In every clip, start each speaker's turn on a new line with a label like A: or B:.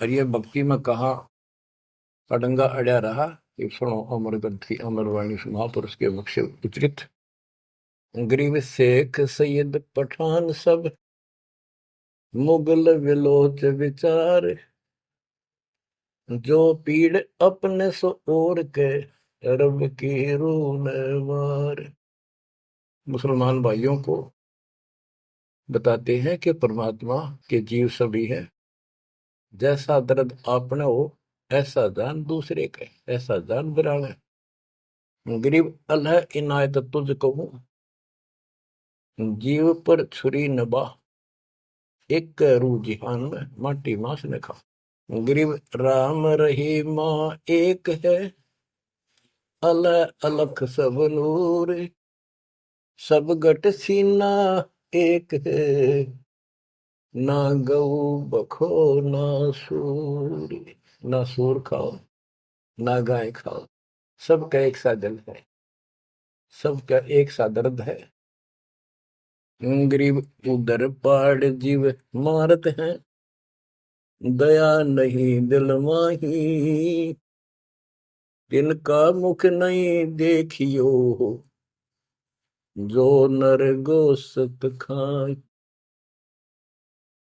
A: और ये भक्ति में कहा अडंगा अड़ा रहा कि सुनो अमर ग्रंथी अमरवाणी महापुरुष के मुख से उच्चरित। गरीब शेख सैयद पठान सब मुगल विलोच विचार, जो पीड़ अपने सो और के रब की रून मार। मुसलमान भाइयों को बताते हैं कि परमात्मा के जीव सभी है, जैसा दर्द आपने हो ऐसा जान दूसरे का, ऐसा जान बिराना। गरीब अल्लाह इनायत तुझको हूं, जीव पर छुरी नबा, एक रू जिहान में माटी मांस ने खा। गरीब राम रहीमा एक है, अल्लाह अलख सब नूर, सब गट सीना एक है, ना गऊ बखो ना सूर। ना सूर खाओ ना गाय खाओ, सबका एक सा दिल है, सबका एक सा दर्द है। गरीब उधर पाड़ जीव मारत हैं, दया नहीं दिल माही, तिनका मुख नहीं देखियो, जो नर गोसत खाए।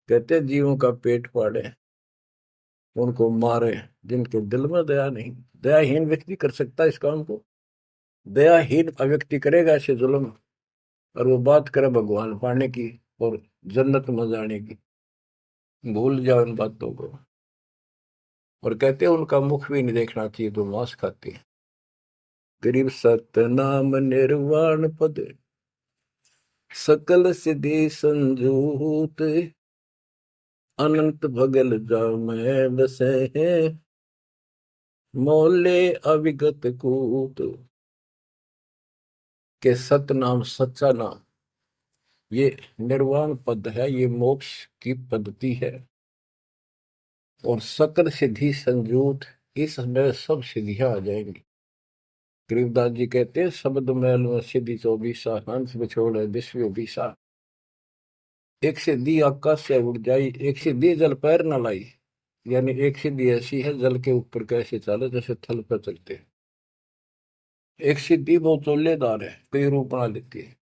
A: कहते जीवों का पेट फाड़े, उनको मारे, जिनके दिल में दया नहीं। दयाहीन व्यक्ति कर सकता है इस काम को। दयाहीन व्यक्ति करेगा ऐसे जुल्म, और वो बात करे भगवान पाने की और जन्नत में जाने की, भूल जाओ इन बातों को। और कहते हैं उनका मुख भी नहीं देखना चाहिए तो मांस खाते हैं। गरीब सतनाम निर्वाण पद, सकल सिद्धि संजूत, अनंत भगल जामै बसे हैं, मोले अविगत कूत। के सतनाम सच्चा नाम ये निर्वाण पद है, ये मोक्ष की पद्धति है। और सकल सिद्धि संजूत, इसमें सब सिद्धियां आ जाएंगी। गरीबदास जी कहते हैं शब्द मैल में सिद्धि 24 हंस बिछोड़ विश्व 20। एक सिद्धि आकाश से उड़ जाई, एक सिद्धि जल पैर न लाई। यानी एक सिद्धि ऐसी है जल के ऊपर कैसे चले जैसे थल पर चलते हैं। एक सिद्धि बहुत चोलेदार है, कई रूप बना लेती है।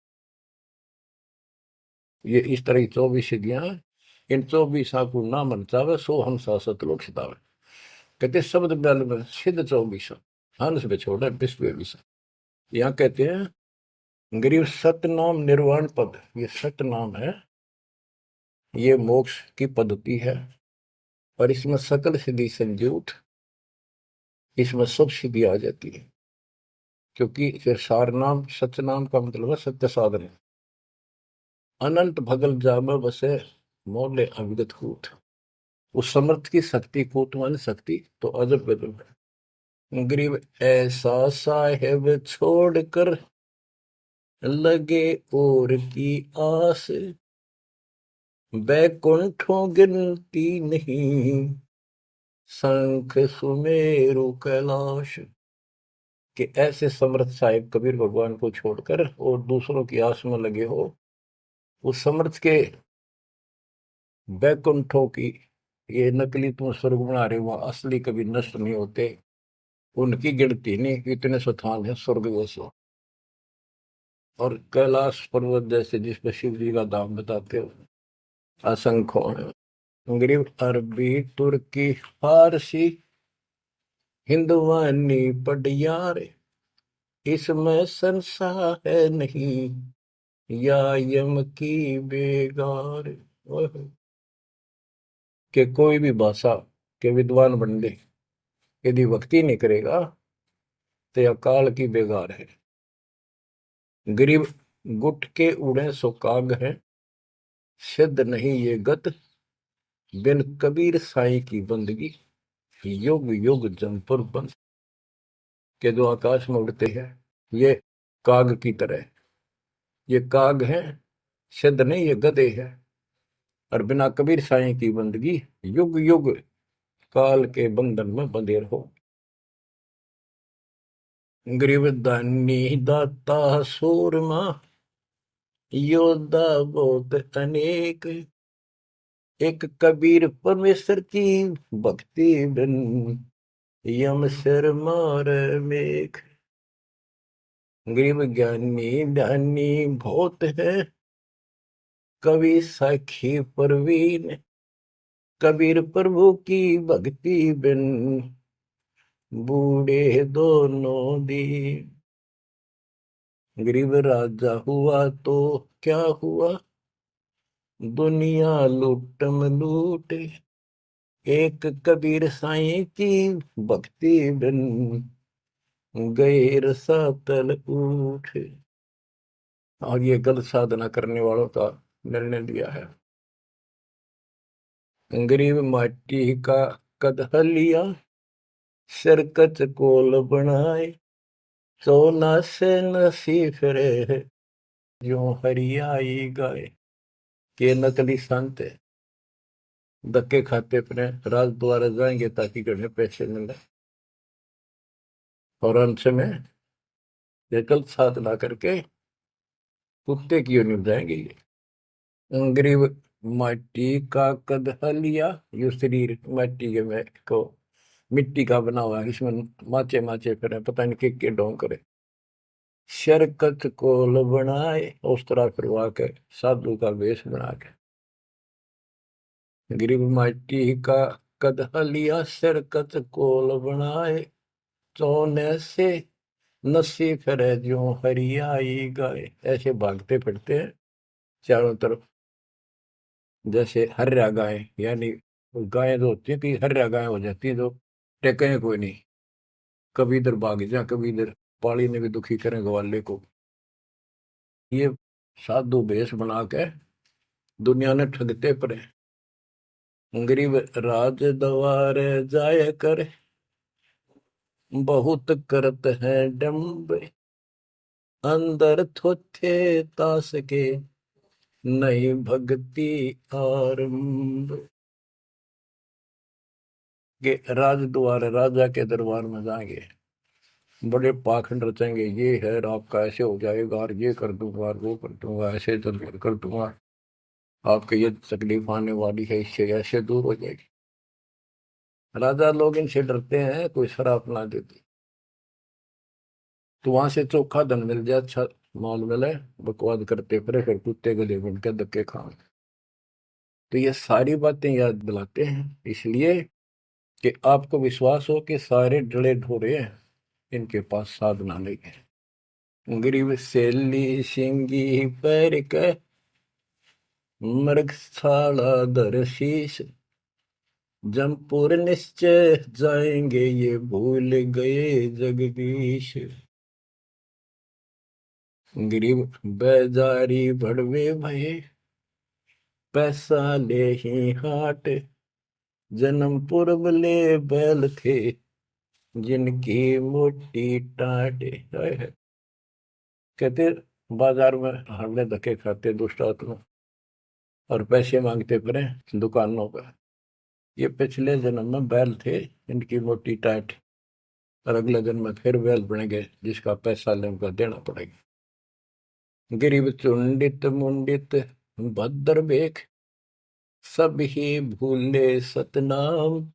A: ये इस तरह की 24 सिद्धियां हैं। इन 24 को ना मन चावे सो हम सतलोक सितावे। कहते शब्द मैल में सिद्ध 24 हंस बिछोड़ विश्व 20। यहाँ कहते हैं गरीब सतनाम निर्वाण पद, ये सत नाम है, ये मोक्ष की पद्धति है। और इसमें सकल सिद्धि संयुक्त, इसमें सब सिद्धि आ जाती है। क्योंकि फिर सार नाम सच नाम का मतलब है सत्य साधन। अनंत भगल जाम बसे मोले अविगत कूट। उस समर्थ की शक्ति, कूट मान शक्ति तो अजब गजब है। गरीब ऐसा साहेब छोड़कर लगे और की आस, बैकुंठों गिनती नहीं, शंख सुमेरु कैलाश। कि ऐसे समर्थ साहिब कबीर भगवान को छोड़कर और दूसरों की आस में लगे हो, उस समर्थ के बैकुंठों की, ये नकली तुम स्वर्ग बना रहे हो, असली कभी नष्ट नहीं होते, उनकी गिनती नहीं, इतने स्थान है स्वर्ग जैसे। और कैलाश पर्वत जैसे जिस पर शिव जी का धाम बताते हो असंख्य है। गरीब अरबी तुर्की फारसी हिंदवानी पटियार, इसमें संसार है नहीं, या यम की बेगार। ओह! कि कोई भी भाषा के विद्वान बंदे यदि भक्ति नहीं करेगा तो यह काल की बेगार है। गरीब गुट के उड़े सो काग है, सिद्ध नहीं ये गत, बिन कबीर साईं की बंदगी, युग युग जमपुर बंद। के जो आकाश में उड़ते हैं ये काग की तरह, ये काग है, सिद्ध नहीं ये गधे है। और बिना कबीर साईं की बंदगी युग युग काल के बंधन में बंधे रहो। गरीब दानी दाता सूरमा, योद्धा बहुत अनेक, एक कबीर परमेश्वर की भक्ति बिन यम सिर मार मेघ। गरीब ज्ञानी ध्यानी बहुत है, कवि साखी परवीन। कबीर प्रभु की भक्ति बिन बूढ़े दोनों दीन। गरीब राजा हुआ तो क्या हुआ, दुनिया लूटम लूटे। एक कबीर साईं की भक्ति बिन गए रसातल उठे। और ये गलत साधना करने वालों का निर्णय दिया है। गरीब माटी का कदह लिया, सिर कच कोल बनाए। सोना से नसी फिरे, जो हरियाई गाए। के नकली संत है, धक्के खाते अपने राज द्वारा जाएंगे ताकि गढ़े पैसे मिले, और अंत में ये गलत साधना करके कुत्ते की ओर जाएंगे। ये गरीब माटी का कदह लिया, यो शरीर माटी के में को मिट्टी का बना हुआ है, इसमें माचे माचे फिर पता नहीं के ढोंग करे। शरकत कोल बनाए, उस तरह फिरवा के साधु का वेश बना के। गरीब माटी का कदह लिया, शरकत कोल बनाए। सोने से नसी फिरे, जो हरियाई गाय। ऐसे भागते फिरते हैं चारों तरफ, जैसे हर्या गाय, यानी गायें जो होती है कि हर्या गाय हो जाती है, जो टेके कोई नहीं, कभी इधर भाग जा कभी इधर। पाली ने भी दुखी करें ग्वाले को। ये साधु भेष बना के दुनिया ने ठगते पड़े। गरीब राज द्वारे जाय कर, बहुत करत है डम्ब। अंदर थोथे तास के, नहीं भक्ति आरंभ। के राज द्वार, राजा के दरबार में जाएंगे, बड़े पाखंड रचेंगे। ये है आपका ऐसे हो जाएगा, और ये कर दूंगा, और वो कर दूंगा, ऐसे कर दूंगा, आपके ये तकलीफ आने वाली है, इससे ऐसे दूर हो जाएगी। राजा लोग इनसे डरते हैं, कोई शराब ना देती तो वहां से चोखा धन मिल जाए, अच्छा माल मिले, बकवाद करते फिर कुत्ते गले बन के धक्के खाओ। तो ये सारी बातें याद दिलाते हैं, इसलिए कि आपको विश्वास हो कि सारे डले ढोरे हैं, इनके पास साधना नहीं है। गरीब सेली सिंगी पैर के, मृगशाला धर शीश। जमपुर निश्चय जाएंगे, ये भूल गए जगदीश। गरीब बेजारी भड़वे भये, पैसा ले ही हाट। जन्मपुर ले बैल थे, जिनकी मोटी टाट। कहते बाजार में हमने धक्के खाते दुष्ट आत्मा, और पैसे मांगते फिरे दुकानों पर। ये पिछले जन्म में बैल थे, इनकी मोटी टाट, और अगले जन्म में फिर बैल बनेंगे, जिसका पैसा ले उनका देना पड़ेगा। गरीब चुंडित मुंडित भद्र बेख, सब ही भूले सतनाम।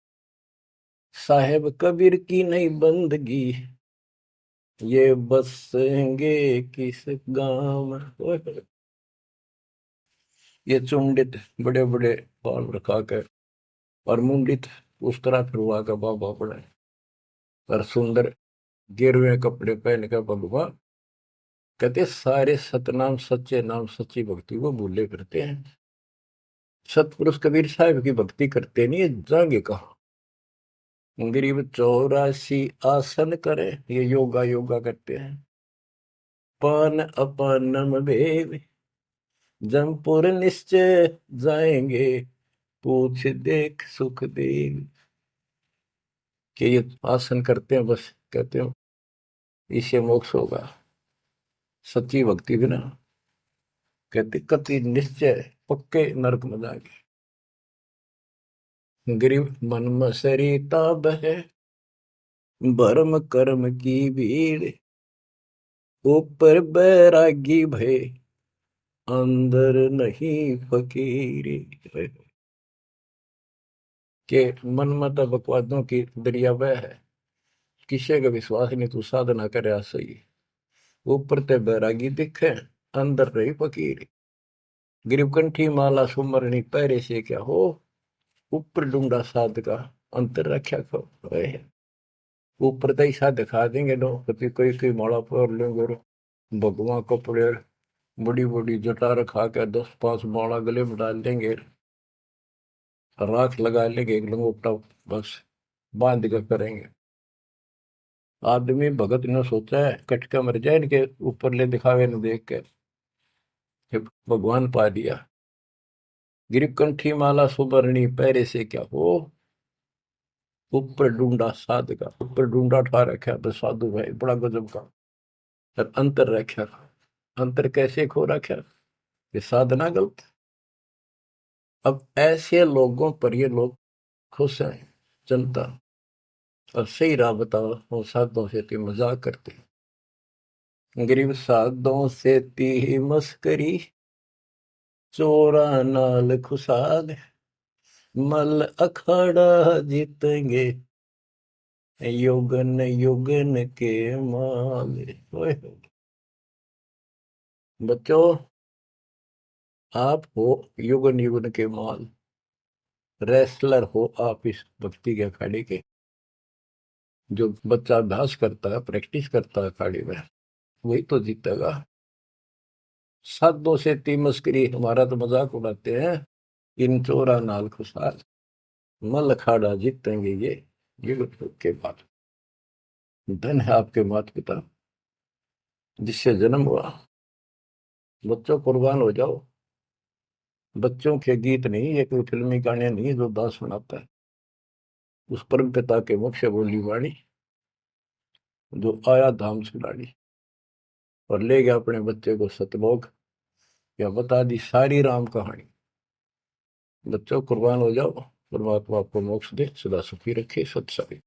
A: साहेब कबीर की नहीं बंदगी, ये बसेंगे किस गांव। ये चुंडित, बड़े बड़े बाल रखा कर, और मुंडित उस तरह फिरवा का बाबा पड़े, और सुंदर गिरवे कपड़े पहन कर भगवा। कहते सारे सतनाम, सच्चे नाम, सच्ची भक्ति वो भूले करते हैं। सतपुरुष कबीर साहिब की भक्ति करते नहीं, जाएंगे कहा। गरीब 84 आसन करे, ये योगा योगा करते हैं। पान अपानम भेव, जमपुर निश्चय जाएंगे, पूछ देख सुख देव। कि ये आसन करते हैं, बस कहते हो इससे मोक्ष होगा। सच्ची भक्ति बिना कहते कति निश्चय पक्के नरक में जाएंगे। गरीब मन मसरी ताब है, भरम कर्म की भीड़। ऊपर बैरागी भय, अंदर नहीं फकीरी। कि मन में तो बकवादों की दरिया बह है, किसी का विश्वास नहीं, तू साधना करे सही। ऊपर ते बैरागी दिखे, अंदर रही फकीर। गिरकंठी माला सुमरनी पैरे से क्या हो, ऊपर ढूंढा साध का अंतर रक्षा खो। ऊपर तो ऐसा दिखा देंगे लोग, कभी कोई कोई माला पर लेंगे, भगवान कपड़े बड़ी बड़ी जटा रखा के 10-5 माला गले में डाल देंगे, राख लगा लेंगे, एक लंगोटा बस बांध कर करेंगे। आदमी भगत ने सोचा है कटका मर जाए इनके ऊपर ले दिखावे न देख के, भगवान पा दिया। गिरकंठी माला सुबरनी पैरे से क्या हो, ऊपर ढूंढा साध का। ऊपर ढूंढा ठा रखा बस साधु भाई, बड़ा गजब का। और अंतर रखा, अंतर कैसे खो रखा, ये साधना गलत। अब ऐसे लोगों पर ये लोग खुश हैं जनता, और सही राह बताओ वो साधुओं से ती मजाक करते। गरीब साधुओं से ती मस्करी, चोरा नाल खुशाल, मल अखाड़ा जीतेंगे युगन युगन के माल। बच्चों, आप हो युगन युगन के माल, रेसलर हो आप इस भक्ति के अखाड़े के। जो बच्चा अभ्यास करता है, प्रैक्टिस करता है अखाड़े में, वही तो जीतेगा। साधुओं से ती मस्करी, हमारा तो मजाक उड़ाते हैं, इन चोरा नाल खुशाल, मल अखाड़ा जीतेंगे ये युग के बाद। धन है आपके माता पिता जिससे जन्म हुआ। बच्चों कुर्बान हो जाओ। बच्चों के गीत नहीं, ये कोई फिल्मी गाने नहीं जो दास सुनाता है। उस परम पिता के मुख से बोली वाणी जो आया धाम सुनानी और ले गया अपने बच्चे को सतलोक, या बता दी सारी राम कहानी। बच्चों कुर्बान हो जाओ, परमात्मा आपको मोक्ष दे, सदा सुखी रखे। सत्संग।